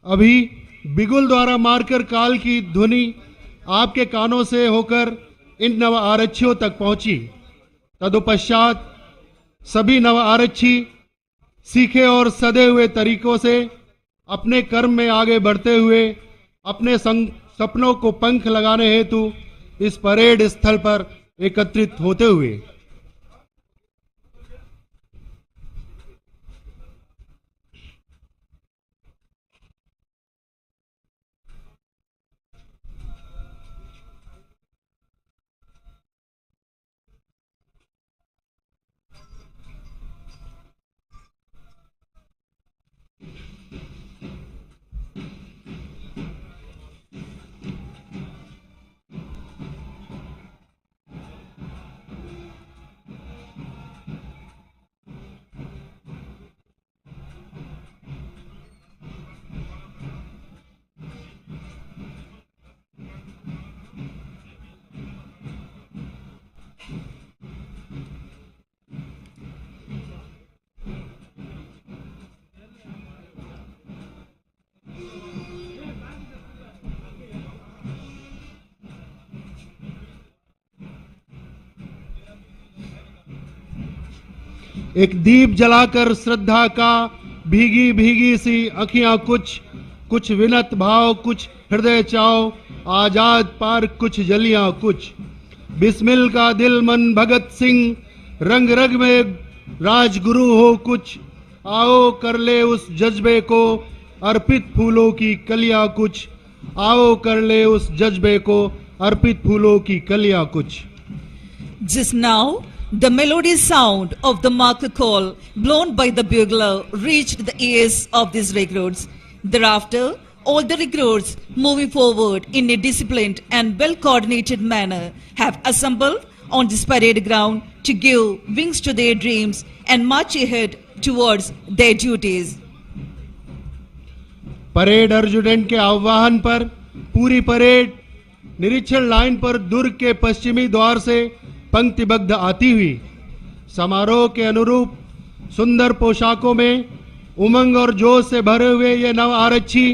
अभी बिगुल द्वारा मारकर काल की ध्वनि आपके कानों से होकर इन नव आरक्षियों तक पहुंची। तदुपश्चात सभी नव आरक्षी सीखे और सदे हुए तरीकों से अपने कर्म में आगे बढ़ते हुए अपने सपनों को पंख लगाने हेतु इस परेड स्थल पर एकत्रित होते हुए एक दीप जलाकर श्रद्धा का भीगी भीगी सी अखियां कुछ विनत भाव, कुछ हृदय चाव, आजाद पार कुछ जलियां कुछ। बिस्मिल का दिल मन भगत सिंह, रंग रग में राजगुरु हो कुछ। आओ कर ले उस जज्बे को अर्पित फूलों की कलियां कुछ। आओ कर ले उस जज्बे को अर्पित फूलों की कलियां कुछ। Just now, the melodious sound of the marker call blown by the bugler reached the ears of these recruits. Thereafter, all the recruits moving forward in a disciplined and well-coordinated manner have assembled on this parade ground to give wings to their dreams and march ahead towards their duties. Parade adjutant के आह्वान पर पूरी parade निरीक्षण line पर दुर्ग के पश्चिमी द्वार से पंक्तिबद्ध आती हुई समारोह के अनुरूप सुंदर पोशाकों में उमंग और जोश से भरे हुए ये नव आरक्षी,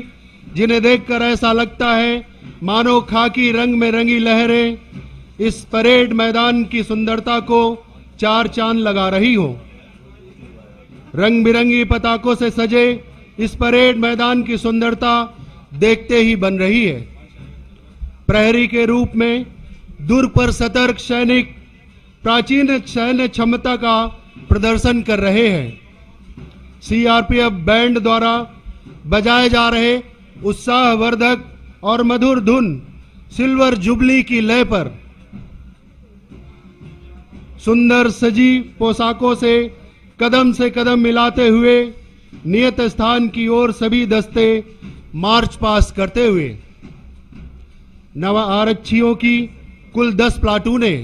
जिन्हें देखकर ऐसा लगता है मानो खाकी रंग में रंगी लहरें इस परेड मैदान की सुंदरता को चार चांद लगा रही हो। रंग बिरंगी पताकों से सजे इस परेड मैदान की सुंदरता देखते ही बन रही है। प्रहरी के रूप में दुर्ग पर सतर्क सैनिक प्राचीन सैन्य क्षमता का प्रदर्शन कर रहे हैं। सीआरपीएफ बैंड द्वारा बजाए जा रहे उत्साहवर्धक और मधुर धुन सिल्वर जुबली की लय पर सुंदर सजी पोशाकों से कदम मिलाते हुए नियत स्थान की ओर सभी दस्ते मार्च पास करते हुए नव आरक्षियों की कुल 10 प्लाटूनें,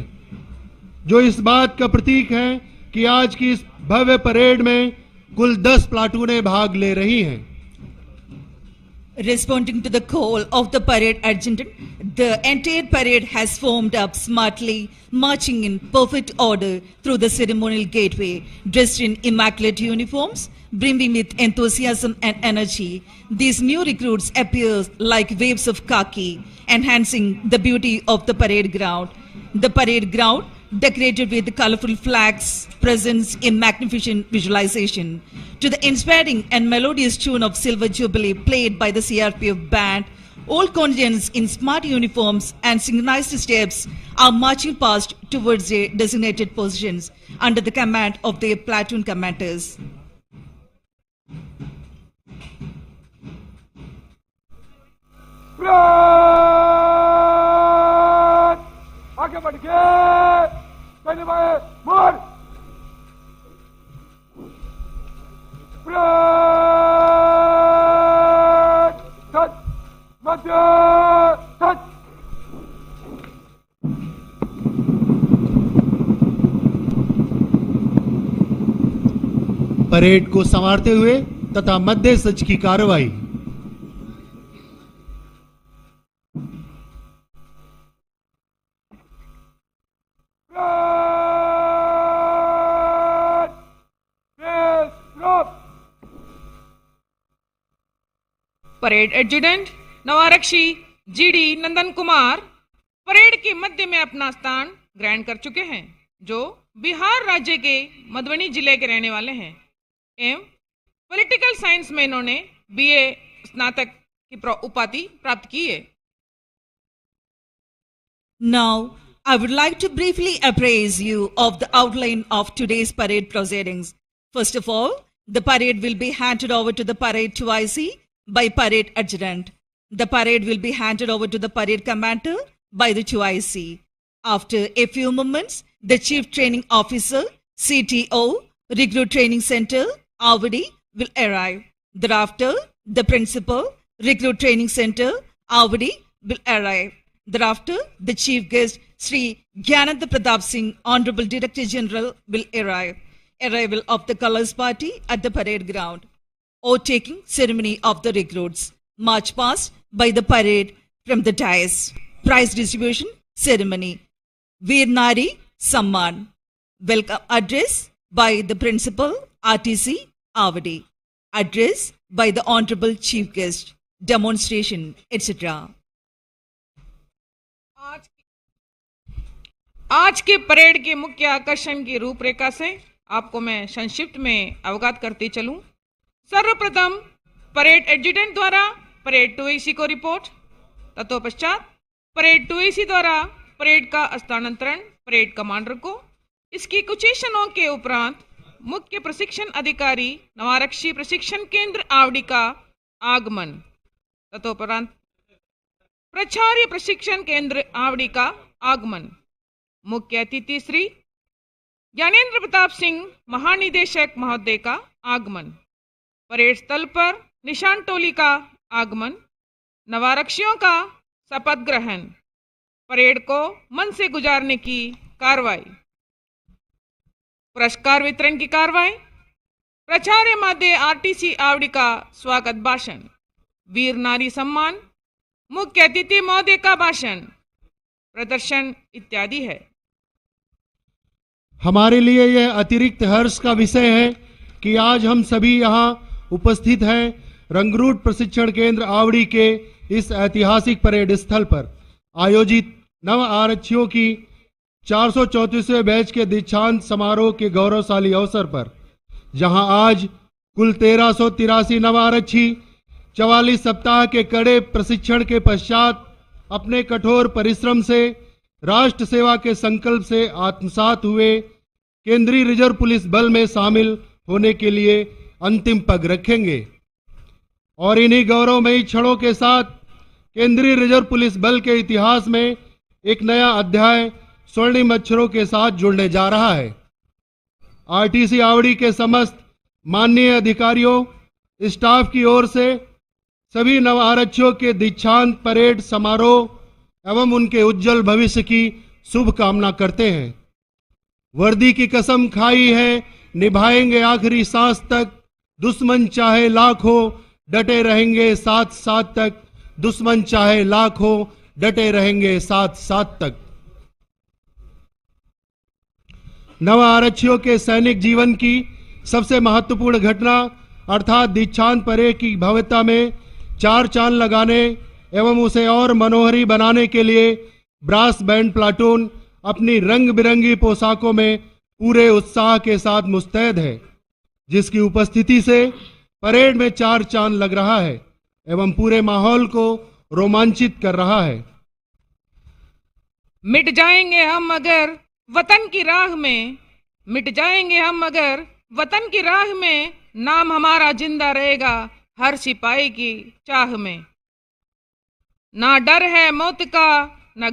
जो इस बात का प्रतीक है कि आज की इस भव्य परेड में कुल 10 प्लाटूनें भाग ले रही हैं। Responding to the call of the parade adjutant, the entire parade has formed up smartly, marching in perfect order through the ceremonial gateway, dressed in immaculate uniforms, brimming with enthusiasm and energy. These new recruits appear like waves of khaki, enhancing the beauty of the parade ground. The parade ground, decorated with colorful flags, presents a magnificent visualization. To the inspiring and melodious tune of Silver Jubilee played by the CRPF band, all contingents in smart uniforms and synchronized steps are marching past towards their designated positions under the command of their platoon commanders. आगे बढ़ के पहले बार मोड़ सच मध्य सच। Parade को संवारते हुए तथा मध्य सच की कार्रवाई। परेड एडजुटेंट नवारक्षी जीडी नंदन कुमार परेड के मध्य में अपना स्थान ग्रहण कर चुके हैं, जो बिहार राज्य के मधुबनी जिले के रहने वाले हैं एवं पॉलिटिकल साइंस में इन्होंने बीए स्नातक की उपाधि प्राप्त की है। Now, I would like to briefly apprise you of the outline of today's parade proceedings. First of all, the parade will be handed over to the parade 2IC by parade adjutant. The parade will be handed over to the parade commander by the 2IC. After a few moments, the Chief Training Officer, CTO, Recruit Training Center, Avadi, will arrive. Thereafter, the Principal, Recruit Training Center, Avadi, will arrive. Thereafter, the Chief Guest, Sri Gyananda Pratap Singh, Honorable Director General, will arrive. Arrival of the Colors Party at the parade ground. Oath-taking ceremony of the recruits. March past by the parade from the dais. Prize distribution ceremony. Veer Nari Samman. Welcome address by the Principal, RTC, Avadi. Address by the Honorable Chief Guest. Demonstration, etc. आज के parade के मुख्य आकर्षण की रूपरेखा से आपको मैं संक्षिप्त में अवगत करती चलूं। सर्वप्रथम परेड एडजुटेंट द्वारा परेड 2AC को रिपोर्ट, तत्पश्चात परेड 2AC द्वारा परेड का हस्तांतरण परेड कमांडर को, इसकी कुछ क्षणों के उपरांत मुख्य प्रशिक्षण अधिकारी नवारक्षी प्रशिक्षण केंद्र आवड़ी का आगमन, तत्परांत प्राचार्य प्रशिक्षण केंद्र आवड़ी का आगमन, मुख्य अतिथि श्री ज्ञानेंद्र प्रताप सिंह महानिदेशक महोदय का आगमन, परेड स्थल पर निशान टोली का आगमन, नवारक्षियों का शपथ ग्रहण, परेड को मन से गुजारने की कार्रवाई, पुरस्कार वितरण की कार्रवाई, प्राचार्य महोदय आरटीसी आवड़ी का स्वागत भाषण, वीर नारी सम्मान, मुख्य अतिथि महोदय का भाषण, प्रदर्शन इत्यादि है। हमारे लिए यह अतिरिक्त हर्ष का विषय है कि आज हम सभी यहाँ उपस्थित हैं रंगरूट प्रशिक्षण केंद्र आवड़ी के इस ऐतिहासिक परेड स्थल पर आयोजित नव आरक्षियों की 434वें बैच के दीक्षांत समारोह के गौरवशाली अवसर पर, जहां आज कुल 1383 नव आरक्षी 44 सप्ताह के कड़े प्रशिक्षण के पश्चात अपने कठोर परिश्रम से राष्ट्र सेवा के संकल्प से आत्मसात हुए केंद्रीय रिजर्व पुलिस बल में शामिल होने के लिए अंतिम पग रखेंगे और इन्हीं गौरवमयी क्षणों के साथ केंद्रीय रिजर्व पुलिस बल के इतिहास में एक नया अध्याय स्वर्णिम अक्षरों के साथ जुड़ने जा रहा है। आरटीसी आवड़ी के समस्त माननीय अधिकारियों, स्टाफ की ओर से सभी नव आरक्षियों के दीक्षांत परेड समारोह एवं उनके उज्जवल भविष्य की शुभकामना करते हैं। वर्दी की कसम खाई है, निभाएंगे आखिरी सांस तक, दुश्मन चाहे लाख हो डटे रहेंगे साथ साथ तक, दुश्मन चाहे लाख हो डटे रहेंगे साथ साथ तक। नव आरक्षियों के सैनिक जीवन की सबसे महत्वपूर्ण घटना अर्थात दीक्षांत परेड की भव्यता में चार चांद लगाने एवं उसे और मनोहरी बनाने के लिए ब्रास बैंड प्लाटून अपनी रंग बिरंगी पोशाकों में पूरे उत्साह के साथ मुस्तैद है, जिसकी उपस्थिति से परेड में चार चांद लग रहा है एवं पूरे माहौल को रोमांचित कर रहा है। मिट जाएंगे हम मगर वतन की राह में, मिट जाएंगे हम मगर वतन की राह में, नाम हमारा जिंदा रहेगा हर सिपाही की चाह में। ना डर है मौत का, ना